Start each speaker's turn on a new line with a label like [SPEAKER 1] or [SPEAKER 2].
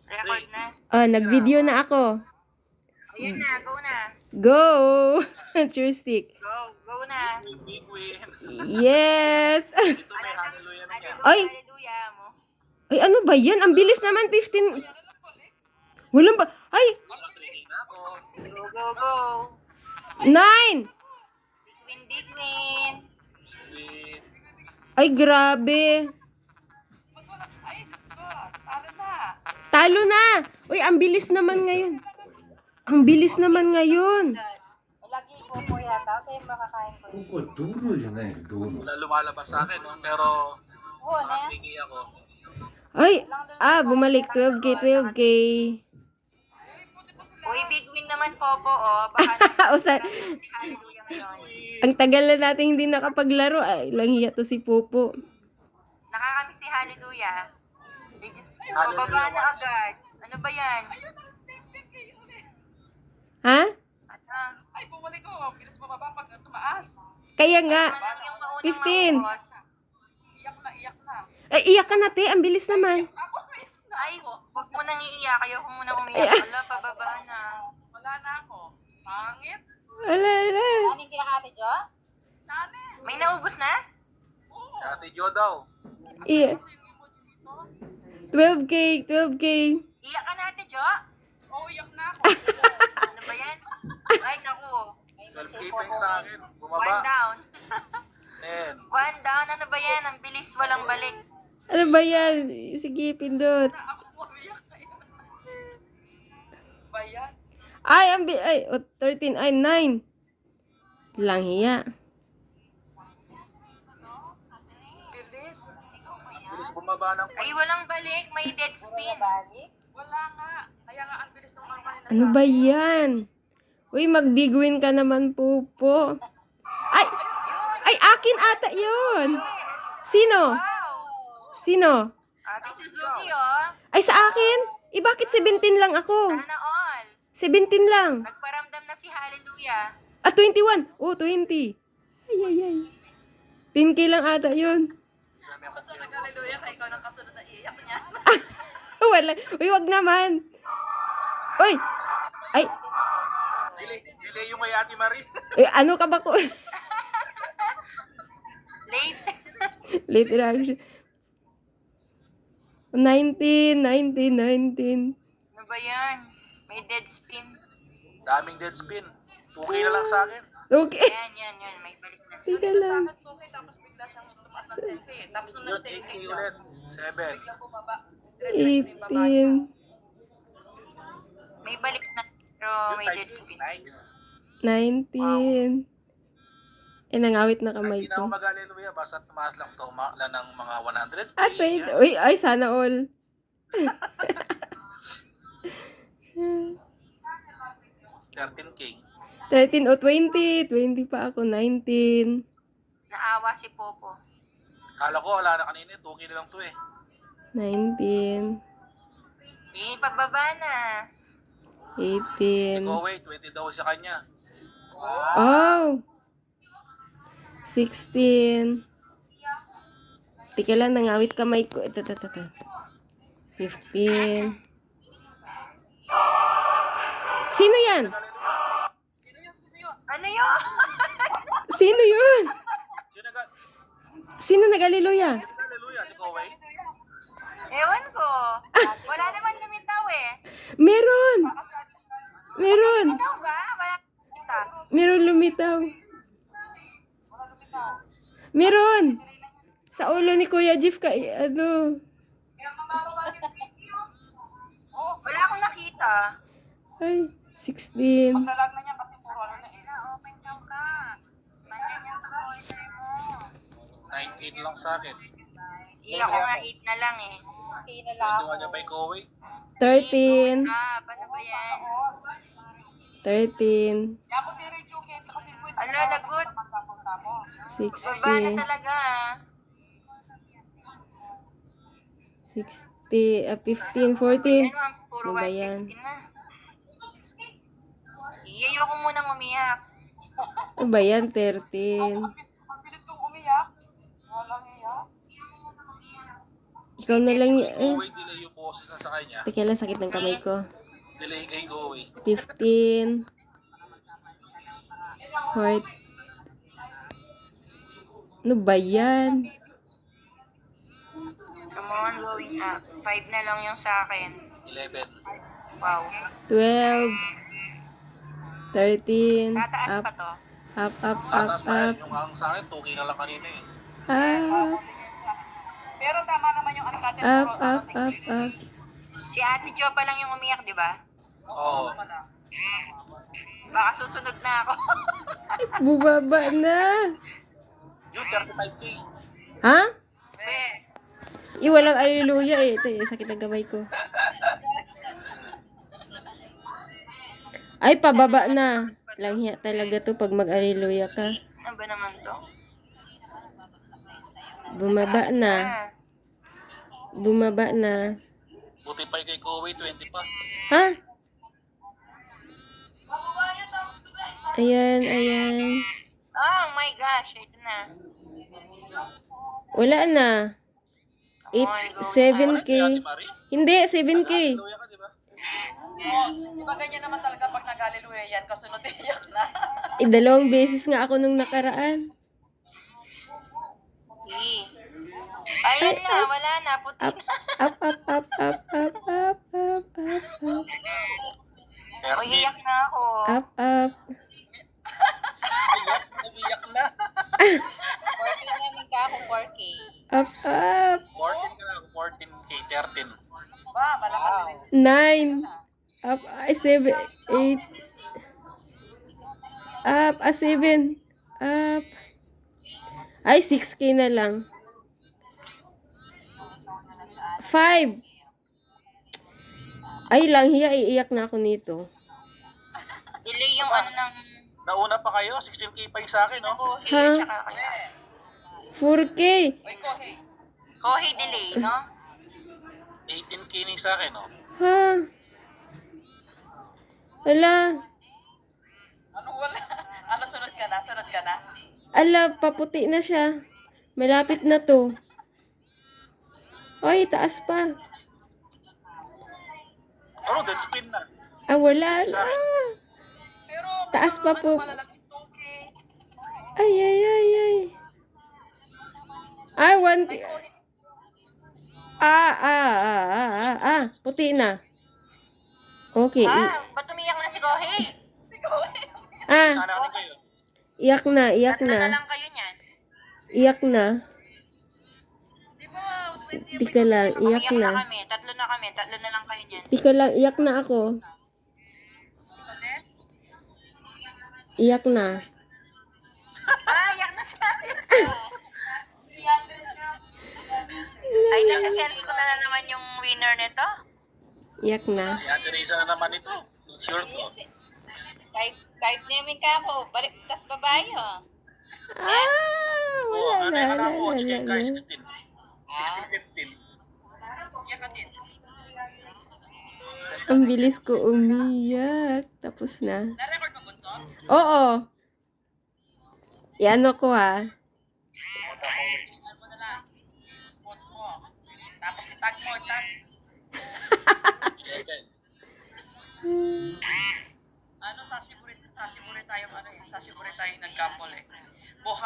[SPEAKER 1] Record na.
[SPEAKER 2] Nag-video na ako.
[SPEAKER 1] Ayun na, go na.
[SPEAKER 2] Go! True stick.
[SPEAKER 1] Go na.
[SPEAKER 3] Big win.
[SPEAKER 2] Yes!
[SPEAKER 3] Ito may hallelujah na niya.
[SPEAKER 2] Ay!
[SPEAKER 1] Hallelujah mo.
[SPEAKER 2] Ay, ano ba yan? Ang bilis naman, 15. Walang ba? Ay!
[SPEAKER 3] Training na ako.
[SPEAKER 1] Go.
[SPEAKER 2] 9!
[SPEAKER 1] Big win.
[SPEAKER 3] Win.
[SPEAKER 2] Ay, grabe. Talo na! Uy, ang bilis naman ngayon. Ang bilis naman ngayon.
[SPEAKER 1] Lagi po po yata. Kaya makakain ko.
[SPEAKER 4] ここ道路じゃない道路
[SPEAKER 3] Wala lumalabas sa akin, no? Pero
[SPEAKER 1] Go na.
[SPEAKER 3] hingi ako.
[SPEAKER 2] Ay! Bumalik. 12K, 12K.
[SPEAKER 1] Uy, big win naman po po, oh. Baka hallelujah ngayon.
[SPEAKER 2] Ang tagal na natin hindi nakapaglaro. Ay, lang hiya to si Popo.
[SPEAKER 1] Nakakamiss si hallelujah. Bababa na agad. Ano ba yan?
[SPEAKER 2] Ha?
[SPEAKER 1] Ano?
[SPEAKER 5] Ay, bumalik ko. Bilis mababa pag tumaas.
[SPEAKER 2] Kaya nga.
[SPEAKER 1] Ano yung maunang
[SPEAKER 2] 15.
[SPEAKER 1] maubos?
[SPEAKER 5] Iyak na.
[SPEAKER 2] Ay, iyak ka na, te. Ang bilis naman.
[SPEAKER 1] Ay, huwag mo nang iiyak. Ayoko muna umiyak. Wala, pababa na.
[SPEAKER 5] Wala na ako. Pangit.
[SPEAKER 2] Wala.
[SPEAKER 1] Aning kaya Ate Jo?
[SPEAKER 5] Nani.
[SPEAKER 1] May naubos na?
[SPEAKER 3] Ate Jo daw.
[SPEAKER 2] Iya. 12K, 12K.
[SPEAKER 1] Iyak ka na Ate Jo?
[SPEAKER 5] Oo, iyak na ako.
[SPEAKER 1] Ano ba yan? Ay, naku.
[SPEAKER 3] 12 keeping sa akin.
[SPEAKER 1] One
[SPEAKER 3] Bumaba.
[SPEAKER 1] down.
[SPEAKER 3] 10.
[SPEAKER 1] One down. Ano ba yan? Ang bilis. Walang balik.
[SPEAKER 2] Ano ba yan? Sige, pindot.
[SPEAKER 5] Ako umiyak na yun. Bayan.
[SPEAKER 2] Ay, 13. Ay, 9. Lang hiya.
[SPEAKER 5] Bilis.
[SPEAKER 3] Bilis bumaba ng
[SPEAKER 1] Ay, walang balik. May dead spin.
[SPEAKER 5] Wala nga. Kaya nga ang bilis ng kamay na.
[SPEAKER 2] Ano ba yan? Uy, mag-big win ka naman, Popo. Ay, akin ata yun. Sino?
[SPEAKER 1] Wow.
[SPEAKER 2] Sino?
[SPEAKER 1] Ate Suzuki, oh.
[SPEAKER 2] Ay, sa akin? Bakit 17 lang ako?
[SPEAKER 1] Sana all.
[SPEAKER 2] 17 lang.
[SPEAKER 1] Nagparamdam na si Hallelujah.
[SPEAKER 2] 21. Oh, 20. Ay. 10K lang ata yun.
[SPEAKER 5] Basta nag-hallelujah ka ikaw ng kasunod na iiyak niya.
[SPEAKER 2] Wala. Uy, wag naman. Uy. Ay,
[SPEAKER 3] delay yung kay Ate Marie.
[SPEAKER 2] ano ka ba ko?
[SPEAKER 1] Late.
[SPEAKER 2] Late reaction. 19.
[SPEAKER 1] Ano ba yan? May dead spin.
[SPEAKER 3] Daming dead spin. 2K na lang sa akin.
[SPEAKER 2] Okay.
[SPEAKER 1] Yan. May balik na.
[SPEAKER 2] Teka lang.
[SPEAKER 5] Okay, tapos bigla siyang tumaas ng 10K. Tapos nung
[SPEAKER 3] Yun,
[SPEAKER 5] nag-10K
[SPEAKER 3] 8K
[SPEAKER 5] siya,
[SPEAKER 3] ulit. 7.
[SPEAKER 5] bigla bumaba.
[SPEAKER 2] 18.
[SPEAKER 1] May balik na. Pero
[SPEAKER 3] Yun,
[SPEAKER 1] may dead
[SPEAKER 3] 19.
[SPEAKER 1] spin.
[SPEAKER 3] Nice.
[SPEAKER 2] 19. Nangawit na kamay
[SPEAKER 3] Hindi na ako
[SPEAKER 2] ko.
[SPEAKER 3] mag-hallelujah. Basta tumaas lang ito. Umakla ng mga 100K.
[SPEAKER 2] At wait. Uy, ay, sana all.
[SPEAKER 3] 13K.
[SPEAKER 2] 13 o 20. 20 pa ako. 19.
[SPEAKER 1] Naawa si Popo.
[SPEAKER 3] Kala ko wala na kanina. 2K na lang to eh.
[SPEAKER 2] 19.
[SPEAKER 1] Pababa na.
[SPEAKER 2] 18.
[SPEAKER 3] Go away. 20 daw sa kanya.
[SPEAKER 2] Oh! 16. Tika lang, nangawit kamay ko. Ito. 15. Sino yan?
[SPEAKER 1] Ano yun?
[SPEAKER 2] Sino yun?
[SPEAKER 3] Sino nag-
[SPEAKER 2] Sino nag-aleluya?
[SPEAKER 3] hallelujah? Si Go away?
[SPEAKER 1] Ewan ko. Wala naman lumitaw eh.
[SPEAKER 2] Meron!
[SPEAKER 1] Ikaw ba? Wala kita.
[SPEAKER 2] Meron lumitaw. Meron! Sa ulo ni Kuya Jeff ano?
[SPEAKER 1] Wala akong nakita.
[SPEAKER 2] Ay, 16.
[SPEAKER 5] Nalag na niya kasi puro ano na eh.
[SPEAKER 1] Open cam ka. Nandiyan yan sa corner mo.
[SPEAKER 3] 19 lang sa akin.
[SPEAKER 1] Hindi ako nga 8 na lang eh.
[SPEAKER 3] 21 niya by Go away.
[SPEAKER 2] 13.
[SPEAKER 1] Paano ba yan?
[SPEAKER 2] 13.
[SPEAKER 5] Kaya ako tiri Juke kasi pwede.
[SPEAKER 1] Ala, lagot. Baba na
[SPEAKER 2] 16.
[SPEAKER 1] talaga.
[SPEAKER 2] 60. 15. 14.
[SPEAKER 1] Ano ang puro
[SPEAKER 2] Ano ba yan?
[SPEAKER 1] 115 na? Ayoko munang umiyak.
[SPEAKER 2] Ano ba yan? 13.
[SPEAKER 5] Ang bilis kong umiyak. Walang iyak.
[SPEAKER 2] Ikaw na lang
[SPEAKER 3] Go away, delay yung boses na sa kanya.
[SPEAKER 2] Teka lang, sakit ng kamay ko.
[SPEAKER 3] Delay kay go away.
[SPEAKER 2] 15. Heart. Ano ba yan?
[SPEAKER 1] Come on, going up. 5 na lang yung sa akin.
[SPEAKER 3] 11.
[SPEAKER 1] Wow.
[SPEAKER 2] 12. 13.
[SPEAKER 1] Tataas
[SPEAKER 2] Up,
[SPEAKER 1] pa to.
[SPEAKER 2] up, up, up,
[SPEAKER 3] Tatas pa
[SPEAKER 2] up.
[SPEAKER 3] yan. Yung ang sa akin, 2K na lang kanina eh.
[SPEAKER 2] Up,
[SPEAKER 5] Pero tama naman yung ano natin.
[SPEAKER 2] up, up, up, up.
[SPEAKER 1] Si Ate Jo pa lang yung umiyak, di ba?
[SPEAKER 3] Oo.
[SPEAKER 1] Baka susunod na ako.
[SPEAKER 2] Bubaba na.
[SPEAKER 3] Yung 35K.
[SPEAKER 2] Ha?
[SPEAKER 1] Eh,
[SPEAKER 2] Walang aleluya eh. Ito eh, sakit ng kamay ko. Ay, pababa na. Langhiya talaga to pag mag-aleluya ka.
[SPEAKER 1] ano ba naman to?
[SPEAKER 2] Bumaba na.
[SPEAKER 1] Ah,
[SPEAKER 2] Bumaba na.
[SPEAKER 3] Buti pa kay go away, 20 pa.
[SPEAKER 2] Ha? Ayan, ayan.
[SPEAKER 1] oh my gosh, ito na.
[SPEAKER 2] Wala na.
[SPEAKER 1] Come on, go.
[SPEAKER 2] 7K.
[SPEAKER 3] Si Ate Marie.
[SPEAKER 2] Hindi, 7K.
[SPEAKER 3] Hallelujah ka, di ba?
[SPEAKER 5] Di ba ganyan naman talaga pag nag-hallelujah yan, kasunod iyak na.
[SPEAKER 2] Dalawang beses nga ako nung nakaraan.
[SPEAKER 1] Ayun na, wala na. Puti
[SPEAKER 2] Up,
[SPEAKER 1] na.
[SPEAKER 2] up, up, up, up, up, up, up, up, up.
[SPEAKER 1] O, iyak na ako.
[SPEAKER 2] Up, up.
[SPEAKER 3] Umiyak na.
[SPEAKER 1] 4K namin ka ako, 4K.
[SPEAKER 2] Up, up.
[SPEAKER 3] 14 ka na. 14K, 13.
[SPEAKER 5] Ba, malakas din.
[SPEAKER 2] 9. Up, ay, 7, 8. Up, 7. Up. Ay, 6K na lang. 5. Ay, lang hiya, iiyak na ako nito.
[SPEAKER 1] Delay yung ano ng
[SPEAKER 3] Nauna pa kayo, 16K pa yung sa akin, no?
[SPEAKER 1] Kohei,
[SPEAKER 2] Ha?
[SPEAKER 1] tsaka kaya.
[SPEAKER 2] 4K.
[SPEAKER 5] Uy, Kohei.
[SPEAKER 1] Kohei delay, no?
[SPEAKER 3] 18K na yung sa akin, no?
[SPEAKER 2] Ha? Ala.
[SPEAKER 5] Ano wala? Ano, sunod ka na? Sunod ka na?
[SPEAKER 2] Ala, paputi na siya. Malapit na to. Ay, taas pa.
[SPEAKER 3] Ano, dead spin na.
[SPEAKER 2] Ah, wala na.
[SPEAKER 5] Pero,
[SPEAKER 2] Taas pa po.
[SPEAKER 5] malalaking 2K.
[SPEAKER 2] Ay, ay, ay, ay. Ay, 1K. Puti na. Okay.
[SPEAKER 1] Ba't umiyak na si Kohei?
[SPEAKER 3] Sana rin kayo.
[SPEAKER 2] Iyak na, iyak
[SPEAKER 1] Tatlo na
[SPEAKER 2] na.
[SPEAKER 1] lang kayo niyan.
[SPEAKER 2] Iyak na.
[SPEAKER 5] Di ba, 20
[SPEAKER 2] Tika lang, iyak
[SPEAKER 1] Umiyak na
[SPEAKER 2] na.
[SPEAKER 1] kami. Tatlo na kami. Tatlo na lang kayo niyan.
[SPEAKER 2] Tika lang, iyak na ako. Iyak na.
[SPEAKER 1] Iyak na si Ate. Ay, nasa-sense ko na naman yung winner nito.
[SPEAKER 2] Iyak na.
[SPEAKER 3] Si Ate Risa na naman ito. Sure ko.
[SPEAKER 1] Kahit namin ka ako, balik, tas babae oh.
[SPEAKER 3] Oo,
[SPEAKER 2] Wala
[SPEAKER 3] ano
[SPEAKER 2] na,
[SPEAKER 3] yung
[SPEAKER 2] wala
[SPEAKER 3] anak ko?
[SPEAKER 2] na,
[SPEAKER 3] Chicken
[SPEAKER 2] wala
[SPEAKER 3] Kai,
[SPEAKER 2] na.
[SPEAKER 3] 16. 16, 15.
[SPEAKER 5] Iyak ka din.
[SPEAKER 2] Ang bilis ko umiyak. Tapos na.
[SPEAKER 5] Na-record mo ba ito?
[SPEAKER 2] Oo. Iano ko ha.
[SPEAKER 5] Ano mo na lang. Post mo. Tapos itag mo, itag.
[SPEAKER 3] Okay.
[SPEAKER 5] Ano, sashiburi tayo, ano eh. Sashiburi tayo nag-gamble eh. Buhay.